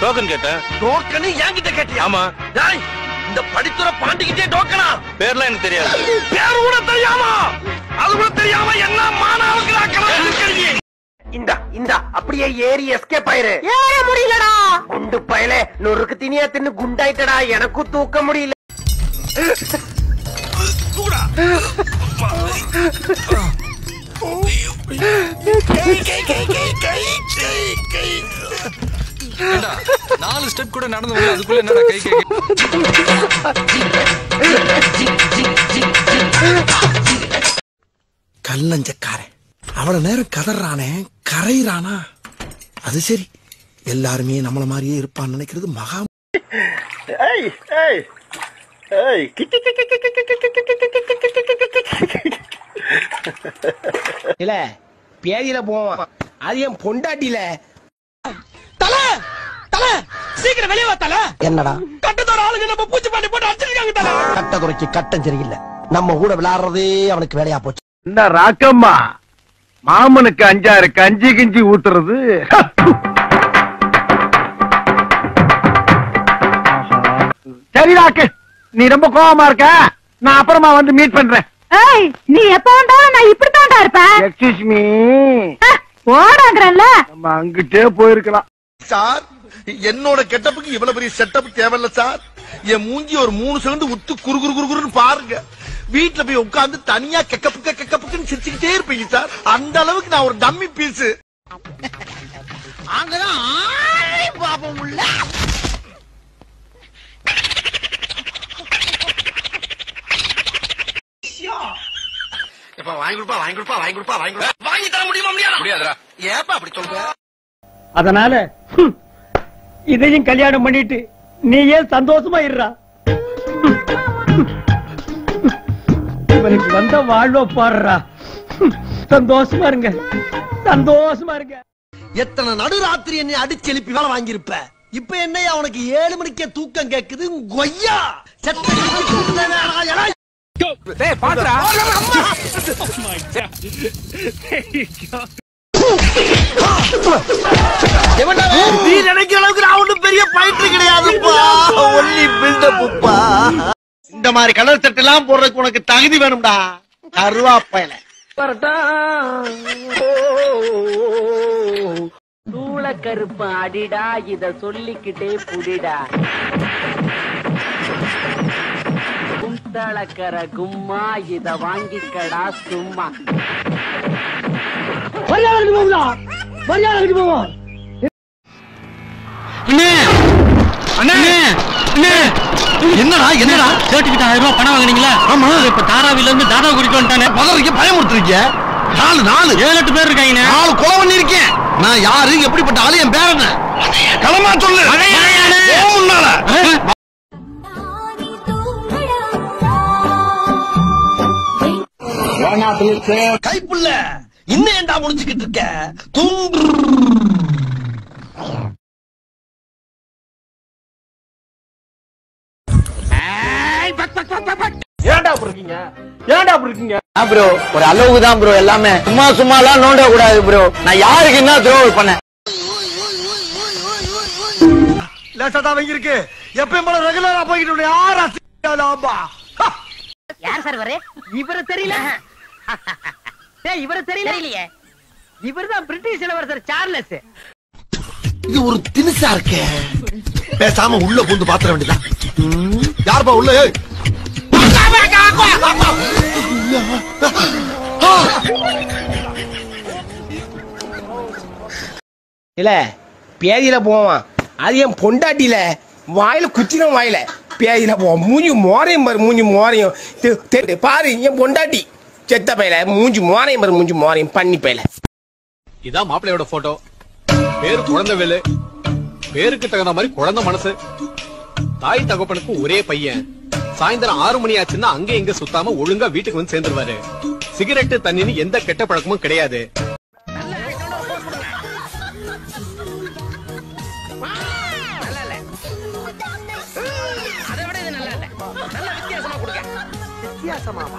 Token கேட்டேன். Token என்கிட்ட கேட்டியா? ஆமா. டேய், இந்த படித்துற பாண்டிக்கிட்டே டோக்கனா? பேர்லாம் எனக்கு தெரியாது. பேர் கூட தெரியாமா? அது கூட தெரியாம என்ன மானாவுக்கு ஆக்கறீங்க? இந்த அப்படியே ஏறி எஸ்கேப் ஆயிரு. ஏற முடியலடா. குண்டு பயலே, நொறுக்கு தினியா தின்னு குண்டாயிட்டடா. எனக்கும் தூக்க முடியல. நாலு ஸ்டெப் கூட நடந்து வரல, அதுக்குள்ள என்னடா கை கை? கல்லஞ்சக்காரன் அவ்வளவு நேரம் கதறானே, கரையிறானா? அது சரி, எல்லாருமே நம்மள மாதிரியே இருப்பான்னு நினைக்கிறது மகா. இல்ல பேதியில போவான், அது என் பொண்டாட்டில. சீக்கிரம் வெளியே வா தல. என்னடா கட்டத்தோட ஆளுங்க நம்ம பூச்சி பாண்டி போட்டு அடிச்சிருக்காங்க தல. கட்டதுறைக்கு கட்டம் சரியில்லை. நம்ம கூட விளையாடுறதே அவனுக்கு வேலையா போச்சு. என்ன ராக்கம்மா, மாமனுக்கு 5-6 கஞ்சி கிஞ்சி ஊத்துறது. சரி ராக்கு, நீ ரொம்ப கோவமா இருக்க, நான் அப்புறமா வந்து மீட் பண்றேன். ஏய், நீ எப்ப வந்தாலும் நான் இப்படி தான்டா இருப்பேன். எக்ஸ்கியூஸ் மீ, போடாங்கறல்ல. நம்ம அங்கிட்டே போயிருக்கலாம். சார், என்னோட கெட்டப்புக்கு இவ்வளவு பெரிய செட்டப் தேவையில்ல சார். என் மூஞ்சி ஒரு 3 செகண்ட் உத்து குறு குறு குறுன்னு பாருங்க. வீட்டுல போய் உட்கார்ந்து தனியா கெக்கப்புக்குன்னு சிரிச்சுக்கிட்டே இருப்பீங்க சார். அந்த அளவுக்கு நான் ஒரு டம்மி பீஸ். அங்கதான் பாப்போம் உள்ள. வாங்கி தர முடியுமா? முடியாதுடா. ஏப்பா அப்படி சொல்ற? அதனால இதையும் கல்யாணம் பண்ணிட்டு நீ ஏன் சந்தோஷமா இருறா. இவனுக்கு வந்த வாழ்வ பாடுறா. சந்தோஷமா இருங்க, சந்தோஷமா இருங்க. எத்தனை நடுராத்திரி என்னை அடிச்சு எழுப்பி வேலை வாங்கியிருப்ப. இப்ப என்னையா உனக்கு 7 மணிக்கே தூக்கம் கேக்குது? கொய்யா நீ நினைக்கிற அளவுக்கு நான் ஒண்ணும் பெரிய பயிற்று கிடையாதுப்பா. ஒன்லி பில்டப்புப்பா. இந்த மாதிரி கலர் சட்டை எல்லாம் போடுறதுக்கு உனக்கு தகுதி வேணும்டா, கருவாப்பையில. தூள கருப்பு அடிடா, இத சொல்லிக்கிட்டே புடிடா. குந்தளக்கர கும்மா, இத வாங்கிக்கடா சும்மா. என்னடா என்னடா கேட்டுக்கிட்ட 1000 ரூபாய் பணம் வாங்குனீங்களா? ஆமா. இப்ப தாராவில இருந்து தாதா கூட்டிட்டு வந்துட்டானே. பதறிக்க பயமுறுத்துறீங்க. 4 7-8 பேர் இருக்காங்க. 4 கொலை பண்ணிருக்கேன். நான் யாரு, எப்படிப்பட்ட ஆளு, என் பேர் என்ன? களமா சொல்லு. முன்னால கைப்புள்ள இன்னும் ஏண்டா முடிச்சுக்கிட்டு இருக்க? தூங்கு. ஏன்டா அப்படி இருக்கீங்க? ஏன்டா அப்படி இருக்கீங்க? ப்ரோ, ஒரு அளவுக்கு தான் ப்ரோ எல்லாமே. சும்மா எல்லாம் நோண்ட கூடாது ப்ரோ. நான் யாருக்கு என்ன துரோகம் பண்ணேன்? லேசா வாங்கிருக்கு. எப்பயும் போல ரெகுலரா போய்கிட்டு யார் அசிங்கலாம்பா. யார் சார் வரே? இவர தெரியல. டேய், இவர தெரியலையே. இவர்தான் பிரிட்டிஷ் இளவரசர் சார்லஸ். இது ஒரு தினுசா இருக்கே. பேசாம உள்ள பூந்து பாத்திர வேண்டியதா. யார்பா உள்ள? இல்ல பேதியில போவான், அது என் பொண்டாட்டில. வாயில குச்சின வாயில பேதியில போவான். மூஞ்சி மோரையும் பாரு, மூஞ்சி மோரையும் பாரு. என் பொண்டாட்டி செத்த பையில மூஞ்சி மோரையும் பாரு, மூஞ்சி மோரையும் பண்ணி பையில. இதான் மாப்பிள்ளையோட போட்டோ. பேரு குழந்தைவேலு. பேருக்கு தகுந்த மாதிரி குழந்தை மனசு. தாய் தகப்பனுக்கு ஒரே பையன். சாயந்தரம் 6 மணி ஆச்சுன்னா அங்க எங்க சுத்தாம ஒழுங்கா வீட்டுக்கு வந்து சேர்ந்துருவாரு. சிகரெட்டு தண்ணின்னு எந்த கெட்ட பழக்கமும் கிடையாது. வித்தியாசமாவா?